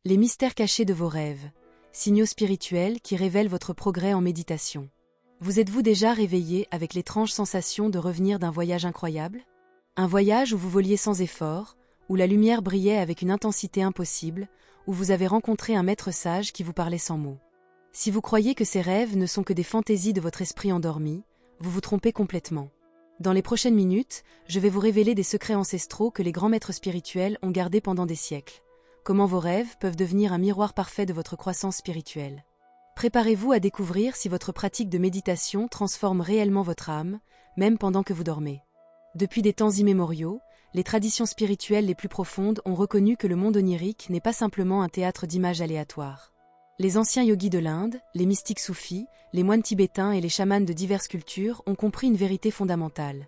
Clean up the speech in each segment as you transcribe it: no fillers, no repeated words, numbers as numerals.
Les mystères cachés de vos rêves, signaux spirituels qui révèlent votre progrès en méditation. Vous êtes-vous déjà réveillé avec l'étrange sensation de revenir d'un voyage incroyable? Un voyage où vous voliez sans effort, où la lumière brillait avec une intensité impossible, où vous avez rencontré un maître sage qui vous parlait sans mots. Si vous croyez que ces rêves ne sont que des fantaisies de votre esprit endormi, vous vous trompez complètement. Dans les prochaines minutes, je vais vous révéler des secrets ancestraux que les grands maîtres spirituels ont gardés pendant des siècles. Comment vos rêves peuvent devenir un miroir parfait de votre croissance spirituelle. Préparez-vous à découvrir si votre pratique de méditation transforme réellement votre âme, même pendant que vous dormez. Depuis des temps immémoriaux, les traditions spirituelles les plus profondes ont reconnu que le monde onirique n'est pas simplement un théâtre d'images aléatoires. Les anciens yogis de l'Inde, les mystiques soufis, les moines tibétains et les chamans de diverses cultures ont compris une vérité fondamentale.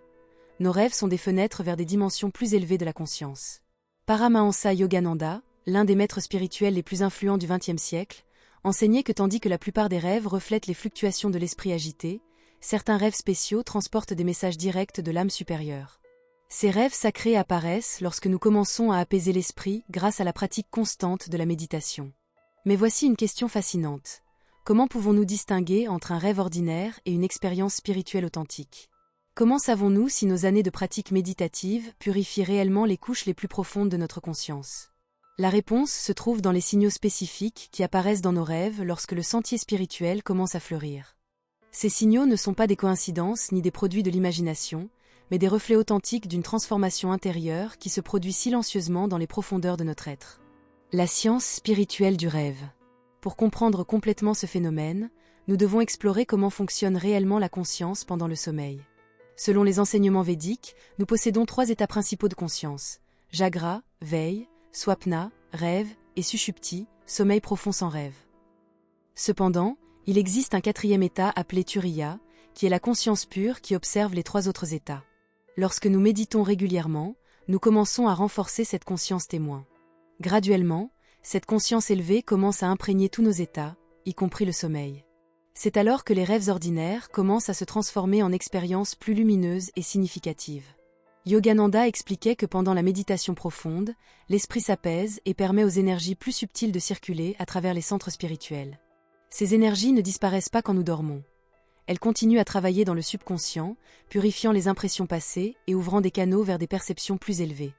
Nos rêves sont des fenêtres vers des dimensions plus élevées de la conscience. Paramahansa Yogananda, l'un des maîtres spirituels les plus influents du XXe siècle, enseignait que tandis que la plupart des rêves reflètent les fluctuations de l'esprit agité, certains rêves spéciaux transportent des messages directs de l'âme supérieure. Ces rêves sacrés apparaissent lorsque nous commençons à apaiser l'esprit grâce à la pratique constante de la méditation. Mais voici une question fascinante. Comment pouvons-nous distinguer entre un rêve ordinaire et une expérience spirituelle authentique? Comment savons-nous si nos années de pratique méditative purifient réellement les couches les plus profondes de notre conscience? La réponse se trouve dans les signaux spécifiques qui apparaissent dans nos rêves lorsque le sentier spirituel commence à fleurir. Ces signaux ne sont pas des coïncidences ni des produits de l'imagination, mais des reflets authentiques d'une transformation intérieure qui se produit silencieusement dans les profondeurs de notre être. La science spirituelle du rêve. Pour comprendre complètement ce phénomène, nous devons explorer comment fonctionne réellement la conscience pendant le sommeil. Selon les enseignements védiques, nous possédons 3 états principaux de conscience: Jagra, veille, Swapna, rêve, et Sushupti, sommeil profond sans rêve. Cependant, il existe un 4e état appelé Turiya, qui est la conscience pure qui observe les 3 autres états. Lorsque nous méditons régulièrement, nous commençons à renforcer cette conscience témoin. Graduellement, cette conscience élevée commence à imprégner tous nos états, y compris le sommeil. C'est alors que les rêves ordinaires commencent à se transformer en expériences plus lumineuses et significatives. Yogananda expliquait que pendant la méditation profonde, l'esprit s'apaise et permet aux énergies plus subtiles de circuler à travers les centres spirituels. Ces énergies ne disparaissent pas quand nous dormons. Elles continuent à travailler dans le subconscient, purifiant les impressions passées et ouvrant des canaux vers des perceptions plus élevées.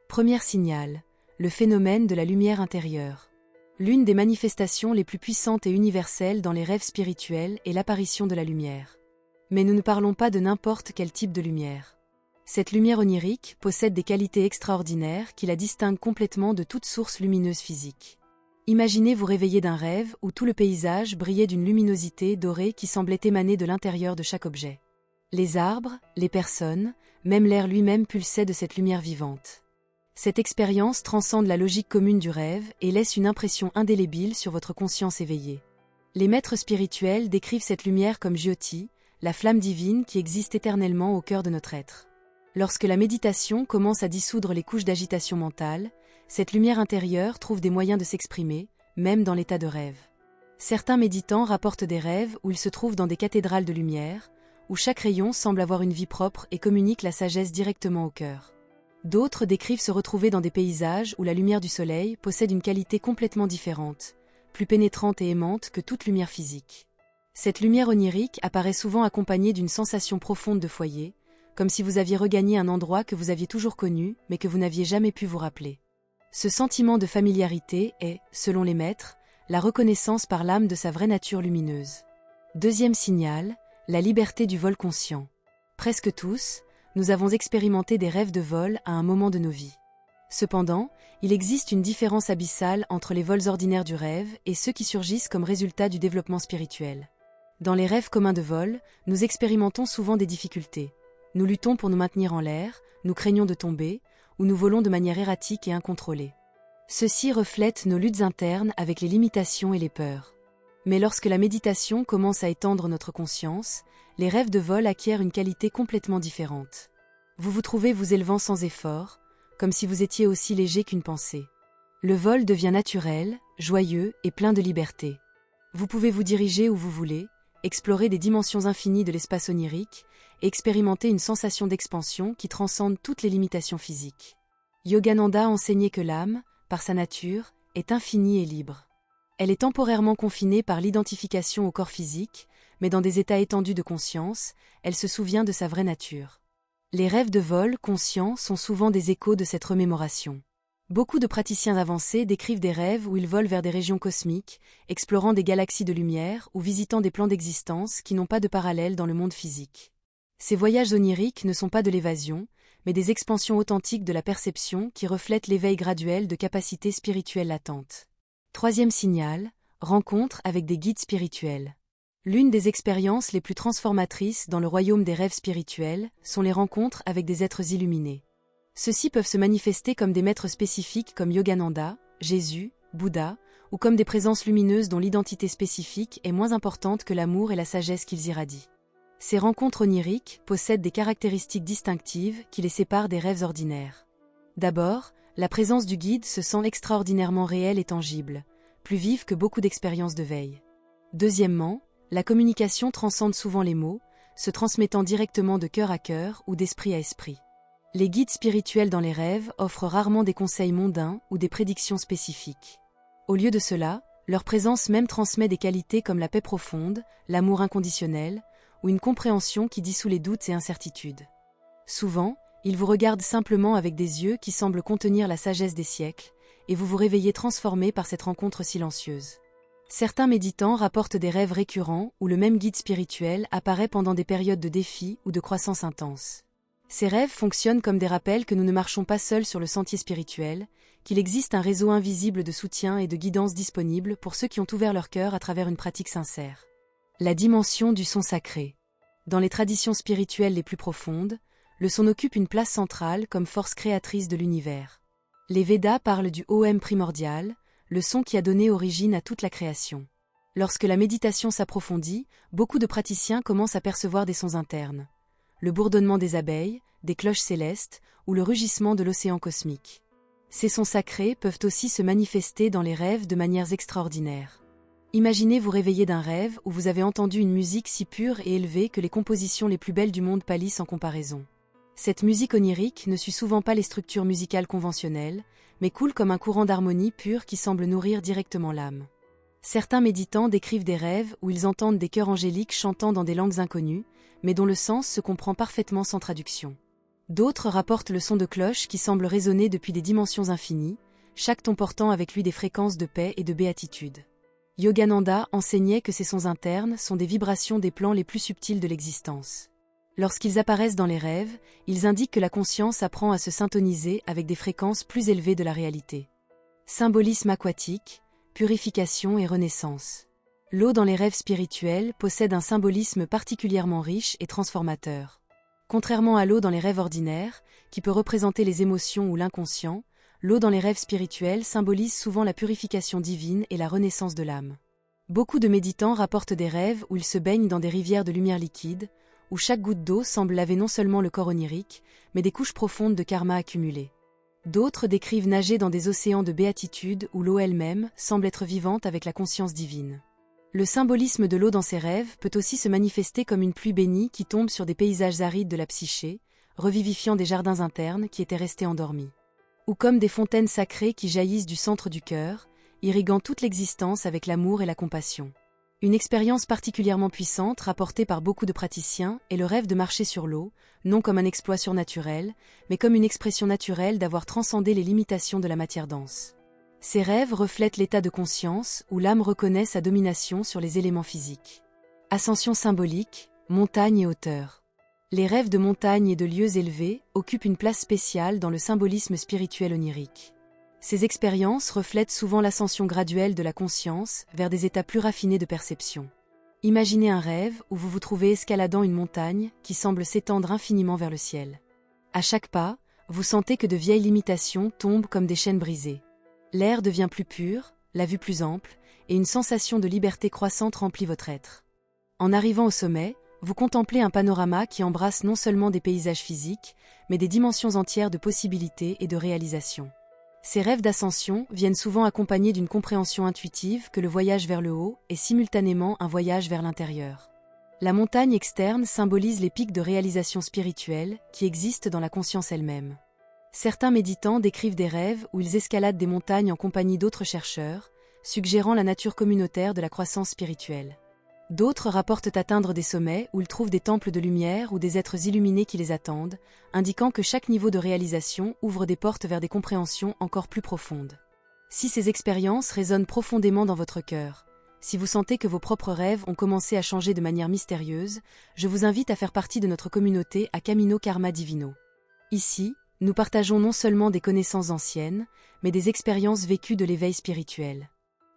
Premier signal, le phénomène de la lumière intérieure. L'une des manifestations les plus puissantes et universelles dans les rêves spirituels est l'apparition de la lumière. Mais nous ne parlons pas de n'importe quel type de lumière. Cette lumière onirique possède des qualités extraordinaires qui la distinguent complètement de toute source lumineuse physique. Imaginez vous réveiller d'un rêve où tout le paysage brillait d'une luminosité dorée qui semblait émaner de l'intérieur de chaque objet. Les arbres, les personnes, même l'air lui-même pulsait de cette lumière vivante. Cette expérience transcende la logique commune du rêve et laisse une impression indélébile sur votre conscience éveillée. Les maîtres spirituels décrivent cette lumière comme Jyoti, la flamme divine qui existe éternellement au cœur de notre être. Lorsque la méditation commence à dissoudre les couches d'agitation mentale, cette lumière intérieure trouve des moyens de s'exprimer, même dans l'état de rêve. Certains méditants rapportent des rêves où ils se trouvent dans des cathédrales de lumière, où chaque rayon semble avoir une vie propre et communique la sagesse directement au cœur. D'autres décrivent se retrouver dans des paysages où la lumière du soleil possède une qualité complètement différente, plus pénétrante et aimante que toute lumière physique. Cette lumière onirique apparaît souvent accompagnée d'une sensation profonde de foyer, comme si vous aviez regagné un endroit que vous aviez toujours connu, mais que vous n'aviez jamais pu vous rappeler. Ce sentiment de familiarité est, selon les maîtres, la reconnaissance par l'âme de sa vraie nature lumineuse. Deuxième signal, la liberté du vol conscient. Presque tous, nous avons expérimenté des rêves de vol à un moment de nos vies. Cependant, il existe une différence abyssale entre les vols ordinaires du rêve et ceux qui surgissent comme résultat du développement spirituel. Dans les rêves communs de vol, nous expérimentons souvent des difficultés. Nous luttons pour nous maintenir en l'air, nous craignons de tomber, ou nous volons de manière erratique et incontrôlée. Ceci reflète nos luttes internes avec les limitations et les peurs. Mais lorsque la méditation commence à étendre notre conscience, les rêves de vol acquièrent une qualité complètement différente. Vous vous trouvez vous élevant sans effort, comme si vous étiez aussi léger qu'une pensée. Le vol devient naturel, joyeux et plein de liberté. Vous pouvez vous diriger où vous voulez, explorer des dimensions infinies de l'espace onirique, et expérimenter une sensation d'expansion qui transcende toutes les limitations physiques. Yogananda enseignait que l'âme, par sa nature, est infinie et libre. Elle est temporairement confinée par l'identification au corps physique, mais dans des états étendus de conscience, elle se souvient de sa vraie nature. Les rêves de vol conscients sont souvent des échos de cette remémoration. Beaucoup de praticiens avancés décrivent des rêves où ils volent vers des régions cosmiques, explorant des galaxies de lumière ou visitant des plans d'existence qui n'ont pas de parallèle dans le monde physique. Ces voyages oniriques ne sont pas de l'évasion, mais des expansions authentiques de la perception qui reflètent l'éveil graduel de capacités spirituelles latentes. Troisième signal, rencontre avec des guides spirituels. L'une des expériences les plus transformatrices dans le royaume des rêves spirituels sont les rencontres avec des êtres illuminés. Ceux-ci peuvent se manifester comme des maîtres spécifiques comme Yogananda, Jésus, Bouddha, ou comme des présences lumineuses dont l'identité spécifique est moins importante que l'amour et la sagesse qu'ils irradient. Ces rencontres oniriques possèdent des caractéristiques distinctives qui les séparent des rêves ordinaires. D'abord, la présence du guide se sent extraordinairement réelle et tangible, plus vive que beaucoup d'expériences de veille. Deuxièmement, la communication transcende souvent les mots, se transmettant directement de cœur à cœur ou d'esprit à esprit. Les guides spirituels dans les rêves offrent rarement des conseils mondains ou des prédictions spécifiques. Au lieu de cela, leur présence même transmet des qualités comme la paix profonde, l'amour inconditionnel, ou une compréhension qui dissout les doutes et incertitudes. Souvent, ils vous regardent simplement avec des yeux qui semblent contenir la sagesse des siècles, et vous vous réveillez transformé par cette rencontre silencieuse. Certains méditants rapportent des rêves récurrents où le même guide spirituel apparaît pendant des périodes de défi ou de croissance intense. Ces rêves fonctionnent comme des rappels que nous ne marchons pas seuls sur le sentier spirituel, qu'il existe un réseau invisible de soutien et de guidance disponible pour ceux qui ont ouvert leur cœur à travers une pratique sincère. La dimension du son sacré. Dans les traditions spirituelles les plus profondes, le son occupe une place centrale comme force créatrice de l'univers. Les Védas parlent du Om primordial, le son qui a donné origine à toute la création. Lorsque la méditation s'approfondit, beaucoup de praticiens commencent à percevoir des sons internes. Le bourdonnement des abeilles, des cloches célestes ou le rugissement de l'océan cosmique. Ces sons sacrés peuvent aussi se manifester dans les rêves de manières extraordinaires. Imaginez vous réveiller d'un rêve où vous avez entendu une musique si pure et élevée que les compositions les plus belles du monde pâlissent en comparaison. Cette musique onirique ne suit souvent pas les structures musicales conventionnelles, mais coule comme un courant d'harmonie pure qui semble nourrir directement l'âme. Certains méditants décrivent des rêves où ils entendent des chœurs angéliques chantant dans des langues inconnues, mais dont le sens se comprend parfaitement sans traduction. D'autres rapportent le son de cloches qui semble résonner depuis des dimensions infinies, chaque ton portant avec lui des fréquences de paix et de béatitude. Yogananda enseignait que ces sons internes sont des vibrations des plans les plus subtils de l'existence. Lorsqu'ils apparaissent dans les rêves, ils indiquent que la conscience apprend à se syntoniser avec des fréquences plus élevées de la réalité. Symbolisme aquatique, purification et renaissance. L'eau dans les rêves spirituels possède un symbolisme particulièrement riche et transformateur. Contrairement à l'eau dans les rêves ordinaires, qui peut représenter les émotions ou l'inconscient, l'eau dans les rêves spirituels symbolise souvent la purification divine et la renaissance de l'âme. Beaucoup de méditants rapportent des rêves où ils se baignent dans des rivières de lumière liquide, où chaque goutte d'eau semble laver non seulement le corps onirique, mais des couches profondes de karma accumulées. D'autres décrivent nager dans des océans de béatitude où l'eau elle-même semble être vivante avec la conscience divine. Le symbolisme de l'eau dans ces rêves peut aussi se manifester comme une pluie bénie qui tombe sur des paysages arides de la psyché, revivifiant des jardins internes qui étaient restés endormis. Ou comme des fontaines sacrées qui jaillissent du centre du cœur, irriguant toute l'existence avec l'amour et la compassion. Une expérience particulièrement puissante rapportée par beaucoup de praticiens est le rêve de marcher sur l'eau, non comme un exploit surnaturel, mais comme une expression naturelle d'avoir transcendé les limitations de la matière dense. Ces rêves reflètent l'état de conscience où l'âme reconnaît sa domination sur les éléments physiques. Ascension symbolique, montagne et hauteur. Les rêves de montagne et de lieux élevés occupent une place spéciale dans le symbolisme spirituel onirique. Ces expériences reflètent souvent l'ascension graduelle de la conscience vers des états plus raffinés de perception. Imaginez un rêve où vous vous trouvez escaladant une montagne qui semble s'étendre infiniment vers le ciel. À chaque pas, vous sentez que de vieilles limitations tombent comme des chaînes brisées. L'air devient plus pur, la vue plus ample, et une sensation de liberté croissante remplit votre être. En arrivant au sommet, vous contemplez un panorama qui embrasse non seulement des paysages physiques, mais des dimensions entières de possibilités et de réalisations. Ces rêves d'ascension viennent souvent accompagnés d'une compréhension intuitive que le voyage vers le haut est simultanément un voyage vers l'intérieur. La montagne externe symbolise les pics de réalisation spirituelle qui existent dans la conscience elle-même. Certains méditants décrivent des rêves où ils escaladent des montagnes en compagnie d'autres chercheurs, suggérant la nature communautaire de la croissance spirituelle. D'autres rapportent atteindre des sommets où ils trouvent des temples de lumière ou des êtres illuminés qui les attendent, indiquant que chaque niveau de réalisation ouvre des portes vers des compréhensions encore plus profondes. Si ces expériences résonnent profondément dans votre cœur, si vous sentez que vos propres rêves ont commencé à changer de manière mystérieuse, je vous invite à faire partie de notre communauté à Camino Karma Divino. Ici, nous partageons non seulement des connaissances anciennes, mais des expériences vécues de l'éveil spirituel.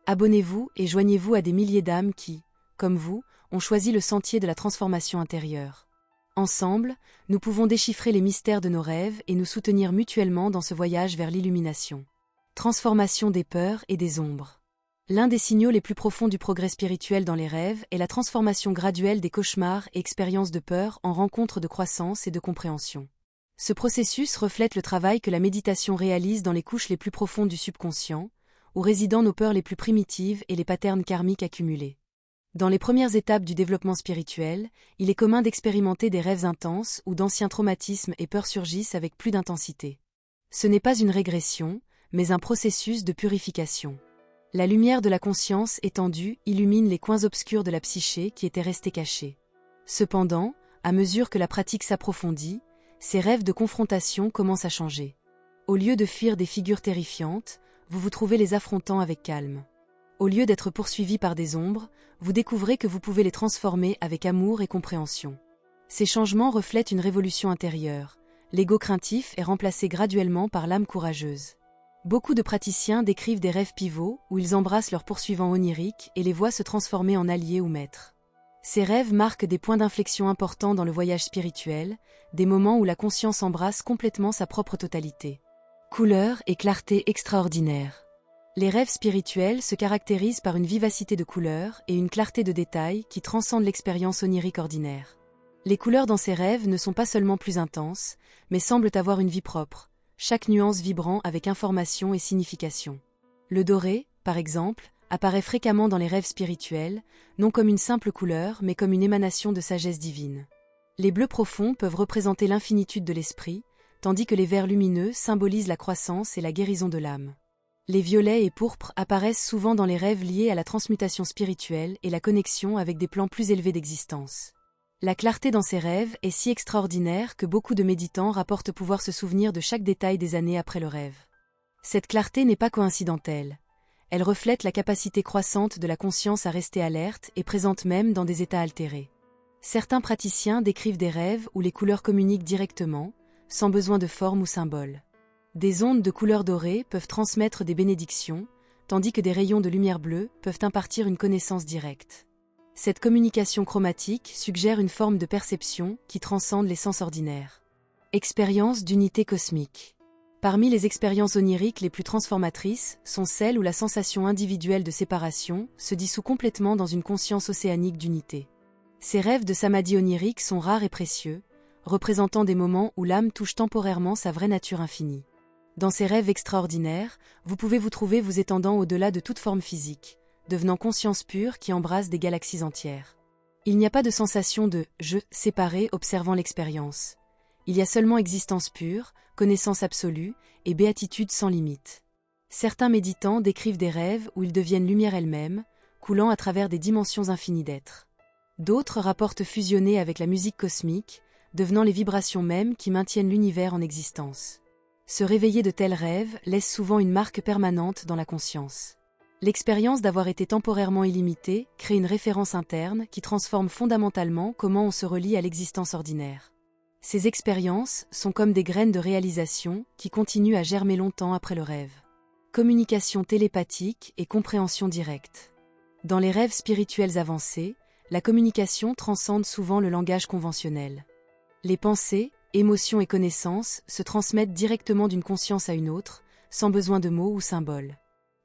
Abonnez-vous et joignez-vous à des milliers d'âmes qui, comme vous, ont choisi le sentier de la transformation intérieure. Ensemble, nous pouvons déchiffrer les mystères de nos rêves et nous soutenir mutuellement dans ce voyage vers l'illumination. Transformation des peurs et des ombres. L'un des signaux les plus profonds du progrès spirituel dans les rêves est la transformation graduelle des cauchemars et expériences de peur en rencontres de croissance et de compréhension. Ce processus reflète le travail que la méditation réalise dans les couches les plus profondes du subconscient, où résident nos peurs les plus primitives et les patterns karmiques accumulés. Dans les premières étapes du développement spirituel, il est commun d'expérimenter des rêves intenses où d'anciens traumatismes et peurs surgissent avec plus d'intensité. Ce n'est pas une régression, mais un processus de purification. La lumière de la conscience étendue illumine les coins obscurs de la psyché qui étaient restés cachés. Cependant, à mesure que la pratique s'approfondit, ces rêves de confrontation commencent à changer. Au lieu de fuir des figures terrifiantes, vous vous trouvez les affrontant avec calme. Au lieu d'être poursuivis par des ombres, vous découvrez que vous pouvez les transformer avec amour et compréhension. Ces changements reflètent une révolution intérieure. L'ego craintif est remplacé graduellement par l'âme courageuse. Beaucoup de praticiens décrivent des rêves pivots où ils embrassent leurs poursuivants oniriques et les voient se transformer en alliés ou maîtres. Ces rêves marquent des points d'inflexion importants dans le voyage spirituel, des moments où la conscience embrasse complètement sa propre totalité. Couleur et clarté extraordinaires. Les rêves spirituels se caractérisent par une vivacité de couleurs et une clarté de détails qui transcendent l'expérience onirique ordinaire. Les couleurs dans ces rêves ne sont pas seulement plus intenses, mais semblent avoir une vie propre, chaque nuance vibrant avec information et signification. Le doré, par exemple, apparaît fréquemment dans les rêves spirituels, non comme une simple couleur mais comme une émanation de sagesse divine. Les bleus profonds peuvent représenter l'infinitude de l'esprit, tandis que les verts lumineux symbolisent la croissance et la guérison de l'âme. Les violets et pourpres apparaissent souvent dans les rêves liés à la transmutation spirituelle et la connexion avec des plans plus élevés d'existence. La clarté dans ces rêves est si extraordinaire que beaucoup de méditants rapportent pouvoir se souvenir de chaque détail des années après le rêve. Cette clarté n'est pas coïncidentelle. Elle reflète la capacité croissante de la conscience à rester alerte et présente même dans des états altérés. Certains praticiens décrivent des rêves où les couleurs communiquent directement, sans besoin de forme ou symbole. Des ondes de couleur dorée peuvent transmettre des bénédictions, tandis que des rayons de lumière bleue peuvent impartir une connaissance directe. Cette communication chromatique suggère une forme de perception qui transcende les sens ordinaires. Expérience d'unité cosmique. Parmi les expériences oniriques les plus transformatrices sont celles où la sensation individuelle de séparation se dissout complètement dans une conscience océanique d'unité. Ces rêves de samadhi onirique sont rares et précieux, représentant des moments où l'âme touche temporairement sa vraie nature infinie. Dans ces rêves extraordinaires, vous pouvez vous trouver vous étendant au-delà de toute forme physique, devenant conscience pure qui embrasse des galaxies entières. Il n'y a pas de sensation de « je » séparé observant l'expérience. Il y a seulement existence pure, connaissance absolue et béatitude sans limite. Certains méditants décrivent des rêves où ils deviennent lumière elle-même, coulant à travers des dimensions infinies d'être. D'autres rapportent fusionner avec la musique cosmique, devenant les vibrations mêmes qui maintiennent l'univers en existence. Se réveiller de tels rêves laisse souvent une marque permanente dans la conscience. L'expérience d'avoir été temporairement illimitée crée une référence interne qui transforme fondamentalement comment on se relie à l'existence ordinaire. Ces expériences sont comme des graines de réalisation qui continuent à germer longtemps après le rêve. Communication télépathique et compréhension directe. Dans les rêves spirituels avancés, la communication transcende souvent le langage conventionnel. Les pensées, émotions et connaissances se transmettent directement d'une conscience à une autre, sans besoin de mots ou symboles.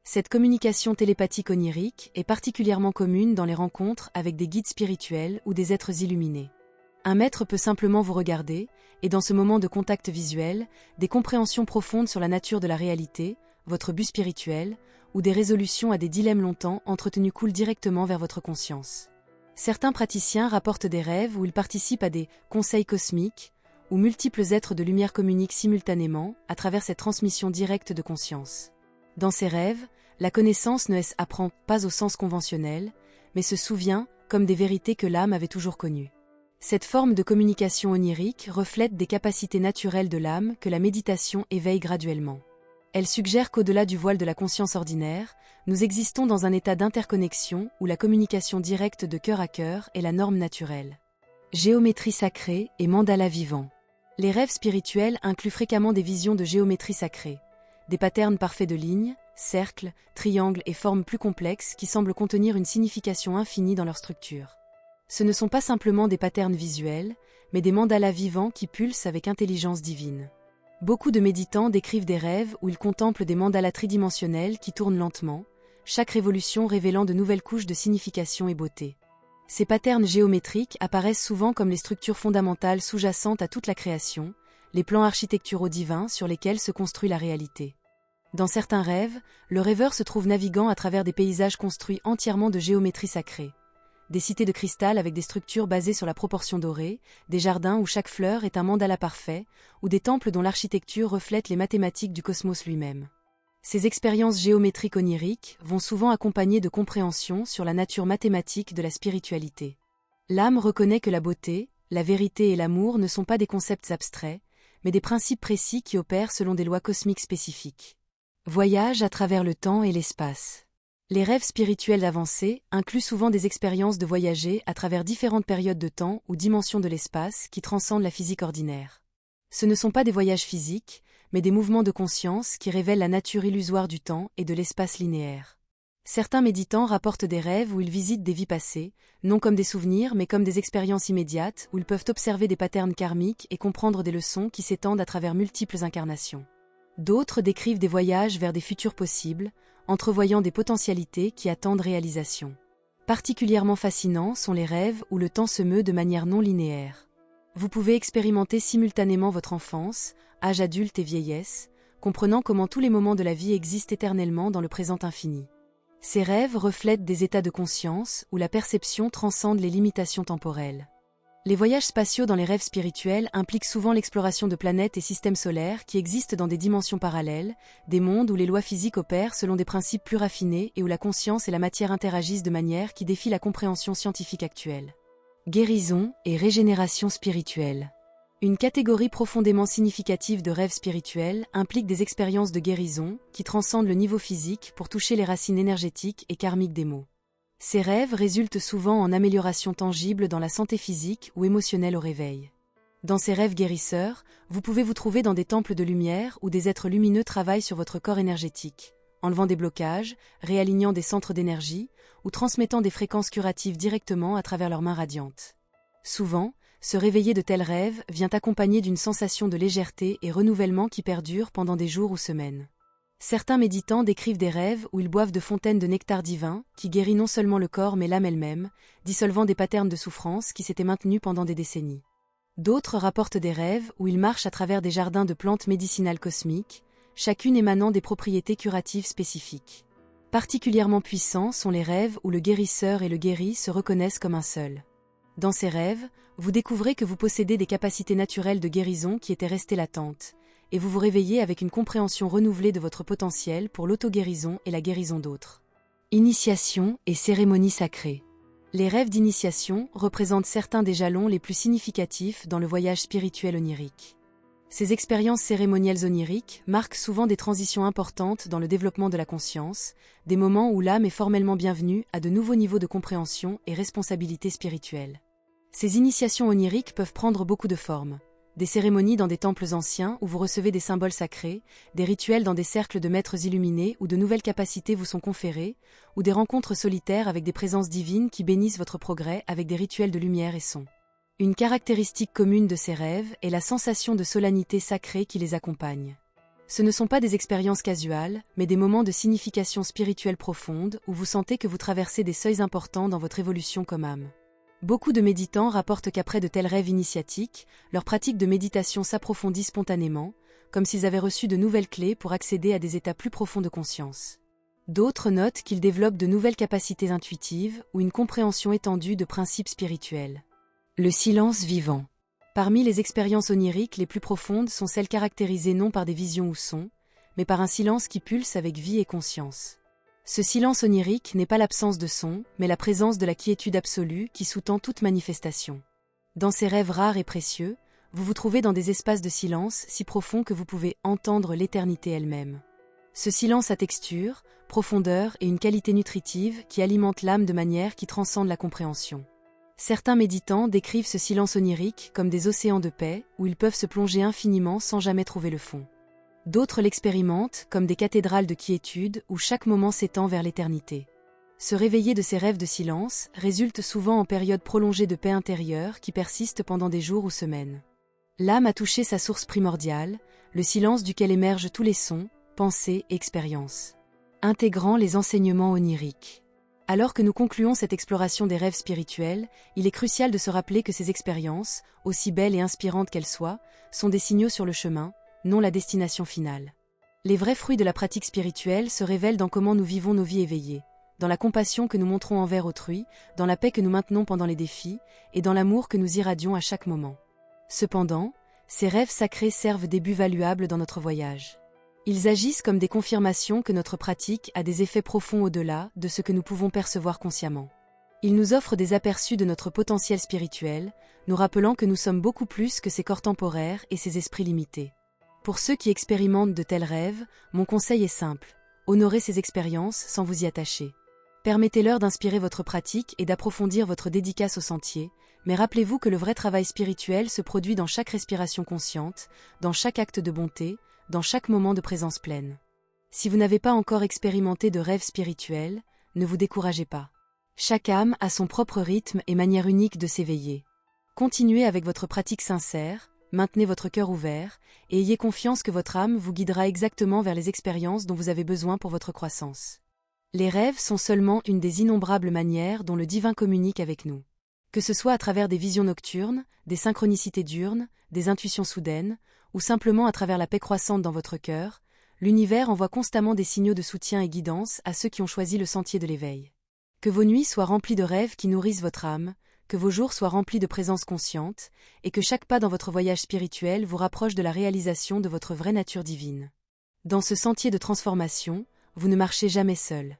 Cette communication télépathique onirique est particulièrement commune dans les rencontres avec des guides spirituels ou des êtres illuminés. Un maître peut simplement vous regarder, et dans ce moment de contact visuel, des compréhensions profondes sur la nature de la réalité, votre but spirituel, ou des résolutions à des dilemmes longtemps entretenus coulent directement vers votre conscience. Certains praticiens rapportent des rêves où ils participent à des conseils cosmiques, où multiples êtres de lumière communiquent simultanément à travers cette transmission directe de conscience. Dans ces rêves, la connaissance ne s'apprend pas au sens conventionnel, mais se souvient comme des vérités que l'âme avait toujours connues. Cette forme de communication onirique reflète des capacités naturelles de l'âme que la méditation éveille graduellement. Elle suggère qu'au-delà du voile de la conscience ordinaire, nous existons dans un état d'interconnexion où la communication directe de cœur à cœur est la norme naturelle. Géométrie sacrée et mandala vivant. Les rêves spirituels incluent fréquemment des visions de géométrie sacrée, des patterns parfaits de lignes, cercles, triangles et formes plus complexes qui semblent contenir une signification infinie dans leur structure. Ce ne sont pas simplement des patterns visuels, mais des mandalas vivants qui pulsent avec intelligence divine. Beaucoup de méditants décrivent des rêves où ils contemplent des mandalas tridimensionnels qui tournent lentement, chaque révolution révélant de nouvelles couches de signification et beauté. Ces patterns géométriques apparaissent souvent comme les structures fondamentales sous-jacentes à toute la création, les plans architecturaux divins sur lesquels se construit la réalité. Dans certains rêves, le rêveur se trouve naviguant à travers des paysages construits entièrement de géométrie sacrée. Des cités de cristal avec des structures basées sur la proportion dorée, des jardins où chaque fleur est un mandala parfait, ou des temples dont l'architecture reflète les mathématiques du cosmos lui-même. Ces expériences géométriques oniriques vont souvent accompagnées de compréhension sur la nature mathématique de la spiritualité. L'âme reconnaît que la beauté, la vérité et l'amour ne sont pas des concepts abstraits, mais des principes précis qui opèrent selon des lois cosmiques spécifiques. Voyage à travers le temps et l'espace. Les rêves spirituels avancés incluent souvent des expériences de voyager à travers différentes périodes de temps ou dimensions de l'espace qui transcendent la physique ordinaire. Ce ne sont pas des voyages physiques, mais des mouvements de conscience qui révèlent la nature illusoire du temps et de l'espace linéaire. Certains méditants rapportent des rêves où ils visitent des vies passées, non comme des souvenirs mais comme des expériences immédiates où ils peuvent observer des patterns karmiques et comprendre des leçons qui s'étendent à travers multiples incarnations. D'autres décrivent des voyages vers des futurs possibles, entrevoyant des potentialités qui attendent réalisation. Particulièrement fascinants sont les rêves où le temps se meut de manière non linéaire. Vous pouvez expérimenter simultanément votre enfance, âge adulte et vieillesse, comprenant comment tous les moments de la vie existent éternellement dans le présent infini. Ces rêves reflètent des états de conscience où la perception transcende les limitations temporelles. Les voyages spatiaux dans les rêves spirituels impliquent souvent l'exploration de planètes et systèmes solaires qui existent dans des dimensions parallèles, des mondes où les lois physiques opèrent selon des principes plus raffinés et où la conscience et la matière interagissent de manière qui défie la compréhension scientifique actuelle. Guérison et régénération spirituelle. Une catégorie profondément significative de rêves spirituels implique des expériences de guérison qui transcendent le niveau physique pour toucher les racines énergétiques et karmiques des maux. Ces rêves résultent souvent en amélioration tangible dans la santé physique ou émotionnelle au réveil. Dans ces rêves guérisseurs, vous pouvez vous trouver dans des temples de lumière où des êtres lumineux travaillent sur votre corps énergétique, enlevant des blocages, réalignant des centres d'énergie ou transmettant des fréquences curatives directement à travers leurs mains radiantes. Souvent, se réveiller de tels rêves vient accompagné d'une sensation de légèreté et renouvellement qui perdure pendant des jours ou semaines. Certains méditants décrivent des rêves où ils boivent de fontaines de nectar divin, qui guérit non seulement le corps mais l'âme elle-même, dissolvant des patterns de souffrance qui s'étaient maintenus pendant des décennies. D'autres rapportent des rêves où ils marchent à travers des jardins de plantes médicinales cosmiques, chacune émanant des propriétés curatives spécifiques. Particulièrement puissants sont les rêves où le guérisseur et le guéri se reconnaissent comme un seul. Dans ces rêves, vous découvrez que vous possédez des capacités naturelles de guérison qui étaient restées latentes, et vous vous réveillez avec une compréhension renouvelée de votre potentiel pour l'auto-guérison et la guérison d'autres. Initiation et cérémonie sacrée. Les rêves d'initiation représentent certains des jalons les plus significatifs dans le voyage spirituel onirique. Ces expériences cérémonielles oniriques marquent souvent des transitions importantes dans le développement de la conscience, des moments où l'âme est formellement bienvenue à de nouveaux niveaux de compréhension et responsabilité spirituelle. Ces initiations oniriques peuvent prendre beaucoup de formes. Des cérémonies dans des temples anciens où vous recevez des symboles sacrés, des rituels dans des cercles de maîtres illuminés où de nouvelles capacités vous sont conférées, ou des rencontres solitaires avec des présences divines qui bénissent votre progrès avec des rituels de lumière et son. Une caractéristique commune de ces rêves est la sensation de solennité sacrée qui les accompagne. Ce ne sont pas des expériences casuales, mais des moments de signification spirituelle profonde où vous sentez que vous traversez des seuils importants dans votre évolution comme âme. Beaucoup de méditants rapportent qu'après de tels rêves initiatiques, leur pratique de méditation s'approfondit spontanément, comme s'ils avaient reçu de nouvelles clés pour accéder à des états plus profonds de conscience. D'autres notent qu'ils développent de nouvelles capacités intuitives ou une compréhension étendue de principes spirituels. Le silence vivant. Parmi les expériences oniriques les plus profondes sont celles caractérisées non par des visions ou sons, mais par un silence qui pulse avec vie et conscience. Ce silence onirique n'est pas l'absence de son, mais la présence de la quiétude absolue qui sous-tend toute manifestation. Dans ces rêves rares et précieux, vous vous trouvez dans des espaces de silence si profonds que vous pouvez entendre l'éternité elle-même. Ce silence a texture, profondeur et une qualité nutritive qui alimente l'âme de manière qui transcende la compréhension. Certains méditants décrivent ce silence onirique comme des océans de paix où ils peuvent se plonger infiniment sans jamais trouver le fond. D'autres l'expérimentent comme des cathédrales de quiétude où chaque moment s'étend vers l'éternité. Se réveiller de ces rêves de silence résulte souvent en périodes prolongées de paix intérieure qui persistent pendant des jours ou semaines. L'âme a touché sa source primordiale, le silence duquel émergent tous les sons, pensées et expériences. Intégrant les enseignements oniriques. Alors que nous concluons cette exploration des rêves spirituels, il est crucial de se rappeler que ces expériences, aussi belles et inspirantes qu'elles soient, sont des signaux sur le chemin, non la destination finale. Les vrais fruits de la pratique spirituelle se révèlent dans comment nous vivons nos vies éveillées, dans la compassion que nous montrons envers autrui, dans la paix que nous maintenons pendant les défis, et dans l'amour que nous irradions à chaque moment. Cependant, ces rêves sacrés servent des buts valuables dans notre voyage. Ils agissent comme des confirmations que notre pratique a des effets profonds au-delà de ce que nous pouvons percevoir consciemment. Ils nous offrent des aperçus de notre potentiel spirituel, nous rappelant que nous sommes beaucoup plus que ces corps temporaires et ces esprits limités. Pour ceux qui expérimentent de tels rêves, mon conseil est simple: honorez ces expériences sans vous y attacher. Permettez-leur d'inspirer votre pratique et d'approfondir votre dédicace au sentier, mais rappelez-vous que le vrai travail spirituel se produit dans chaque respiration consciente, dans chaque acte de bonté, dans chaque moment de présence pleine. Si vous n'avez pas encore expérimenté de rêve spirituel, ne vous découragez pas. Chaque âme a son propre rythme et manière unique de s'éveiller. Continuez avec votre pratique sincère, maintenez votre cœur ouvert, et ayez confiance que votre âme vous guidera exactement vers les expériences dont vous avez besoin pour votre croissance. Les rêves sont seulement une des innombrables manières dont le divin communique avec nous. Que ce soit à travers des visions nocturnes, des synchronicités diurnes, des intuitions soudaines, ou simplement à travers la paix croissante dans votre cœur, l'univers envoie constamment des signaux de soutien et guidance à ceux qui ont choisi le sentier de l'éveil. Que vos nuits soient remplies de rêves qui nourrissent votre âme, que vos jours soient remplis de présence consciente, et que chaque pas dans votre voyage spirituel vous rapproche de la réalisation de votre vraie nature divine. Dans ce sentier de transformation, vous ne marchez jamais seul.